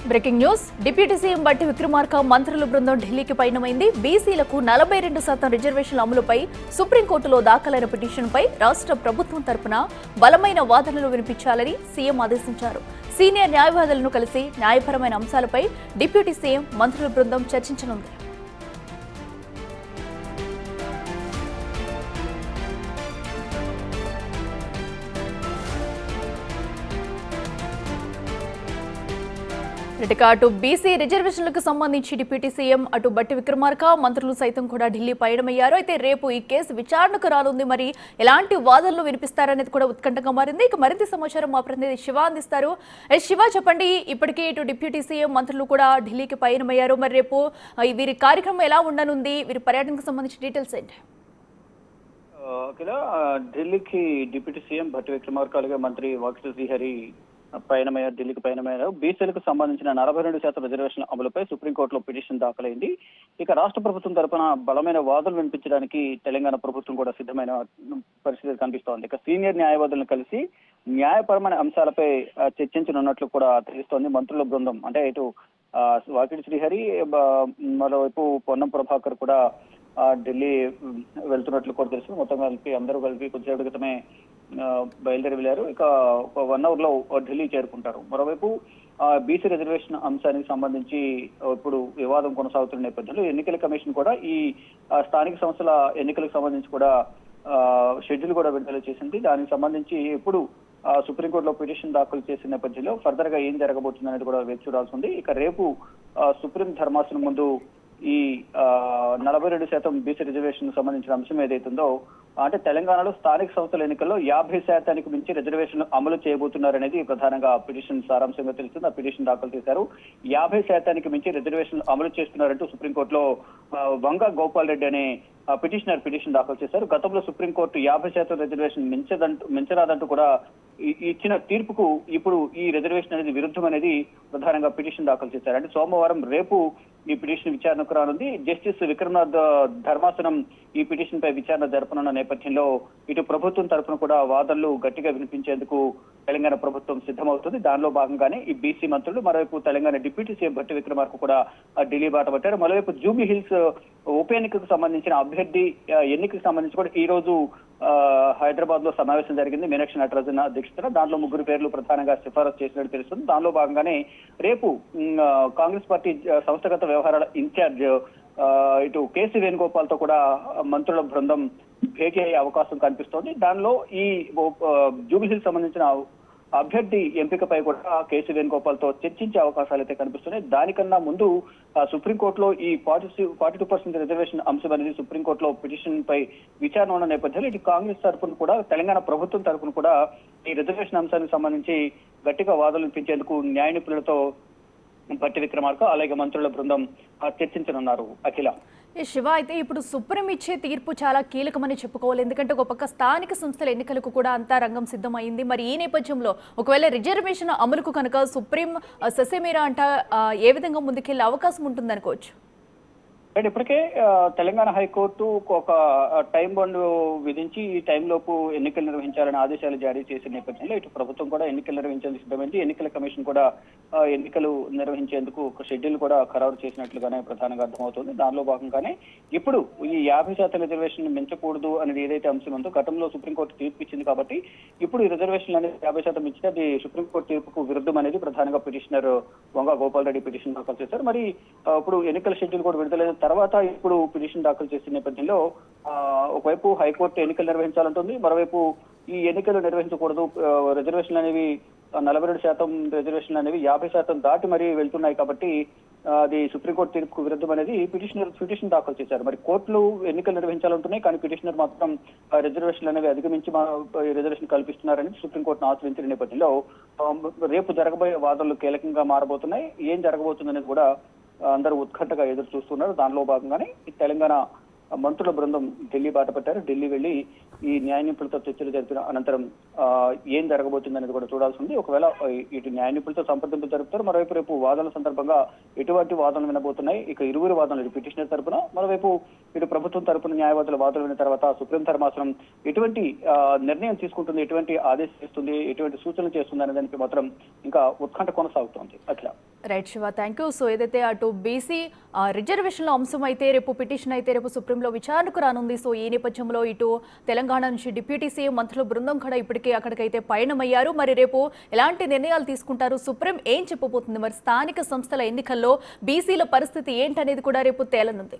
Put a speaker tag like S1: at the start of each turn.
S1: Breaking news. Deputy CM బట్టి విక్రమార్క మంత్రుల బృందం ఢిల్లీకి పయనమైంది. బీసీలకు 42% రిజర్వేషన్ల అమలుపై సుప్రీంకోర్టులో దాఖలైన పిటిషన్పై రాష్ట్ర ప్రభుత్వం తరపున బలమైన వాదనలు వినిపించాలని సీఎం ఆదేశించారు. సీనియర్ న్యాయవాదులను కలిసి న్యాయపరమైన అంశాలపై డిప్యూటీ సీఎం మంత్రుల బృందం చర్చించనుంది. అటు బీసీ రిజర్వేషన్లకు సంబంధించి డిప్యూటీ సీఎం అటు బట్టి విక్రమార్క మంత్రులు సైతం కూడా ఢిల్లీ పయనమయ్యారు. అయితే రేపు ఈ కేసు విచారణకు రానుంది. మరి ఎలాంటి వాదనలు వినిపిస్తారనేది కూడా ఉత్కంఠగా మారింది. ఇక మరింత సమాచారం మా ప్రతినిధి శివ అందిస్తారు. శివ, చెప్పండి, ఇప్పటికే ఇటు డిప్యూటీ సీఎం మంత్రులు కూడా ఢిల్లీకి పయనమయ్యారు. మరి రేపు వీరి కార్యక్రమం ఎలా ఉండనుంది? వీరి పర్యటనకు సంబంధించిన డీటెయిల్స్ ఏంటి?
S2: ఢిల్లీకి డిప్యూటీ సీఎం భట్టి విక్రమార్క అలాగే మంత్రి వాకిటి శ్రీహరి పయనమయ్యారు. ఢిల్లీకి పయనమయ్యారు. బీసీలకు సంబంధించిన 42% రిజర్వేషన్ల అమలుపై సుప్రీంకోర్టులో పిటిషన్ దాఖలైంది. ఇక రాష్ట్ర ప్రభుత్వం తరఫున బలమైన వాదనలు వినిపించడానికి తెలంగాణ ప్రభుత్వం కూడా సిద్ధమైన పరిస్థితి కనిపిస్తోంది. ఇక సీనియర్ న్యాయవాదులను కలిసి న్యాయపరమైన అంశాలపై చర్చించనున్నట్లు కూడా తెలుస్తోంది. మంత్రుల బృందం అంటే ఇటు వాకిటి శ్రీహరి, మరోవైపు పొన్నం ప్రభాకర్ కూడా ఢిల్లీ వెళ్తున్నట్లు కూడా తెలుసు. మొత్తం అందరూ కలిపి కొద్దిసేపటి క్రితమే బయలుదేరి వెళ్ళారు. ఇక 1 hour లో ఢిల్లీ చేరుకుంటారు. మరోవైపు బీసీ రిజర్వేషన్ అంశానికి సంబంధించి ఇప్పుడు వివాదం కొనసాగుతున్న నేపథ్యంలో ఎన్నికల కమిషన్ కూడా ఈ స్థానిక సంస్థల ఎన్నికలకు సంబంధించి కూడా షెడ్యూల్ కూడా విడుదల చేసింది. దానికి సంబంధించి ఇప్పుడు సుప్రీంకోర్టులో పిటిషన్ దాఖలు చేసిన నేపథ్యంలో ఫర్దర్ గా ఏం జరగబోతుంది అనేది కూడా వేచి చూడాల్సి ఉంది. ఇక రేపు సుప్రీం ధర్మాసనం ముందు ఈ 42% బీసీ రిజర్వేషన్ సంబంధించిన అంశం ఏదైతుందో, అంటే తెలంగాణలో స్థానిక సంస్థల ఎన్నికల్లో 50% మించి రిజర్వేషన్ అమలు చేయబోతున్నారనేది ప్రధానంగా పిటిషన్ సారాంశంగా తెలుస్తుంది. ఆ పిటిషన్ దాఖలు చేశారు. 50% మించి రిజర్వేషన్ అమలు చేస్తున్నారంటూ సుప్రీంకోర్టులో వంగ గోపాల్ రెడ్డి అనే పిటిషన్ దాఖలు చేశారు. గతంలో సుప్రీంకోర్టు 50% రిజర్వేషన్ మించరాదంటూ కూడా ఇచ్చిన తీర్పుకు ఇప్పుడు ఈ రిజర్వేషన్ అనేది విరుద్ధం అనేది ప్రధానంగా పిటిషన్ దాఖలు చేశారు. అంటే సోమవారం రేపు ఈ పిటిషన్ విచారణకు రానుంది. జస్టిస్ విక్రమ్నాథ్ ధర్మాసనం ఈ పిటిషన్ పై విచారణ జరపనున్న నేపథ్యంలో ఇటు ప్రభుత్వం తరఫున కూడా వాదనలు గట్టిగా వినిపించేందుకు తెలంగాణ ప్రభుత్వం సిద్ధమవుతుంది. దానిలో భాగంగానే ఈ బీసీ మంత్రులు, మరోవైపు తెలంగాణ డిప్యూటీ సీఎం భట్టి విక్రమార్క కూడా ఢిల్లీ బాట పట్టారు. మరోవైపు జూబ్లీ హిల్స్ ఉప ఎన్నికకు సంబంధించిన అభ్యర్థి ఎన్నికకు సంబంధించి కూడా ఈ రోజు హైదరాబాద్ లో సమావేశం జరిగింది. మీనాక్షి నటరాజన్ అధ్యక్షతన. దాంట్లో 3 పేర్లు ప్రధానంగా సిఫారసు చేసినట్టు తెలుస్తుంది. దానిలో భాగంగానే రేపు కాంగ్రెస్ పార్టీ సంస్థాగత వ్యవహారాల ఇన్ఛార్జ్ ఇటు కేసీ వేణుగోపాల్ తో కూడా మంత్రుల బృందం భేటీ అయ్యే అవకాశం కనిపిస్తోంది. దానిలో ఈ జూబ్లీ హిల్స్ సంబంధించిన అభ్యర్థి ఎంపికపై కూడా కేసీ వేణుగోపాల్ తో చర్చించే అవకాశాలు అయితే కనిపిస్తున్నాయి. దానికన్నా ముందు సుప్రీంకోర్టులో ఈ 42% రిజర్వేషన్ అంశం అనేది సుప్రీంకోర్టులో పిటిషన్ పై విచారణ ఉన్న నేపథ్యంలో ఇటు కాంగ్రెస్ తరఫున కూడా తెలంగాణ ప్రభుత్వం తరఫున కూడా ఈ రిజర్వేషన్ అంశానికి సంబంధించి గట్టిగా వాదనలు వినిపించేందుకు న్యాయ నిపుణులతో భట్టి విక్రమార్క అలాగే మంత్రుల బృందం చర్చించనున్నారు. అఖిల,
S1: శివ, అయితే ఇప్పుడు సుప్రీం ఇచ్చే తీర్పు చాలా కీలకమని చెప్పుకోవాలి. ఎందుకంటే ఒక పక్క స్థానిక సంస్థల ఎన్నికలకు కూడా అంతా రంగం సిద్ధమైంది. మరి ఈ నేపథ్యంలో ఒకవేళ రిజర్వేషన్ అమలుకు కనుక సుప్రీం ససేమీరా అంట ఏ విధంగా ముందుకెళ్లే అవకాశం ఉంటుందనుకోవచ్చు?
S2: అండ్ ఇప్పటికే తెలంగాణ హైకోర్టు ఒక టైం బండ్ విధించి ఈ టైంలోపు ఎన్నికలు నిర్వహించాలని ఆదేశాలు జారీ చేసిన నేపథ్యంలో ఇటు ప్రభుత్వం కూడా ఎన్నికలు నిర్వహించేందుకు సిద్ధమైంది. ఎన్నికల కమిషన్ కూడా ఎన్నికలు నిర్వహించేందుకు ఒక షెడ్యూల్ కూడా ఖరారు చేసినట్లుగానే ప్రధానంగా అర్థమవుతుంది. దానిలో భాగంగానే ఇప్పుడు ఈ 50% రిజర్వేషన్ మించకూడదు అనేది ఏదైతే అంశం ఉందో గతంలో సుప్రీంకోర్టు తీర్పు ఇచ్చింది కాబట్టి ఇప్పుడు ఈ రిజర్వేషన్ అనేది 50% ఇచ్చితే అది సుప్రీంకోర్టు తీర్పుకు విరుద్ధం అనేది ప్రధానంగా పిటిషనర్ వంగ గోపాల్ రెడ్డి పిటిషన్ దాఖలు చేశారు. మరి ఇప్పుడు ఎన్నికల షెడ్యూల్ కూడా విడుదలైన తర్వాత ఇప్పుడు పిటిషన్ దాఖలు చేసిన నేపథ్యంలో ఒకవైపు హైకోర్టు ఎన్నికలు నిర్వహించాలంటుంది, మరోవైపు ఈ ఎన్నికలు నిర్వహించకూడదు, రిజర్వేషన్లు అనేవి 42% రిజర్వేషన్లు అనేవి 50% దాటి మరీ వెళ్తున్నాయి కాబట్టి అది సుప్రీంకోర్టు తీర్పుకు విరుద్ధం అనేది పిటిషన్ దాఖలు చేశారు. మరి కోర్టులు ఎన్నికలు నిర్వహించాలంటున్నాయి, కానీ పిటిషనర్ మాత్రం రిజర్వేషన్లు అనేవి అధిగమించి రిజర్వేషన్ కల్పిస్తున్నారని సుప్రీంకోర్టును ఆశ్రయించిన నేపథ్యంలో రేపు జరగబోయే వాదనలు కీలకంగా మారబోతున్నాయి. ఏం జరగబోతుంది అనేది కూడా అందరూ ఉత్కంఠగా ఎదురు చూస్తున్నారు. దానిలో భాగంగానే తెలంగాణ మంత్రుల బృందం ఢిల్లీ బాట పట్టారు. ఢిల్లీ వెళ్లి ఈ న్యాయ నిపుణులతో చర్చలు జరిపిన అనంతరం ఏం జరగబోతుంది అనేది కూడా చూడాల్సి ఉంది. ఒకవేళ ఇటు న్యాయ నిపుణులతో సంప్రదింపులు జరుపుతారు, మరోవైపు రేపు వాదనల సందర్భంగా ఎటువంటి వాదనలు వినబోతున్నాయి. ఇక ఇరువురు వాదనలు, ఇటు పిటిషనర్ తరపున, మరోవైపు ఇటు ప్రభుత్వం తరపున న్యాయవాదుల వాదనలు విన్న తర్వాత సుప్రీం ధర్మాసనం ఎటువంటి నిర్ణయం తీసుకుంటుంది, ఎటువంటి ఆదేశిస్తుంది, ఎటువంటి సూచనలు చేస్తుంది అనే దానికి మాత్రం ఇంకా ఉత్కంఠ కొనసాగుతోంది. అట్లా
S1: right Shiva, thank you. So ఏదైతే అటు బీసీ రిజర్వేషన్ల అంశం అయితే రేపు పిటిషన్ అయితే రేపు సుప్రీంలో విచారణకు రానుంది. సో ఈ నేపథ్యంలో ఇటు తెలంగాణ నుంచి డిప్యూటీ సీఎం మంత్రుల బృందం కూడా ఇప్పటికే అక్కడికైతే పయనమయ్యారు. మరి రేపు ఎలాంటి నిర్ణయాలు తీసుకుంటారు, సుప్రీం ఏం చెప్పబోతుంది, మరి స్థానిక సంస్థల ఎన్నికల్లో బీసీల పరిస్థితి ఏంటనేది కూడా రేపు తేలనుంది.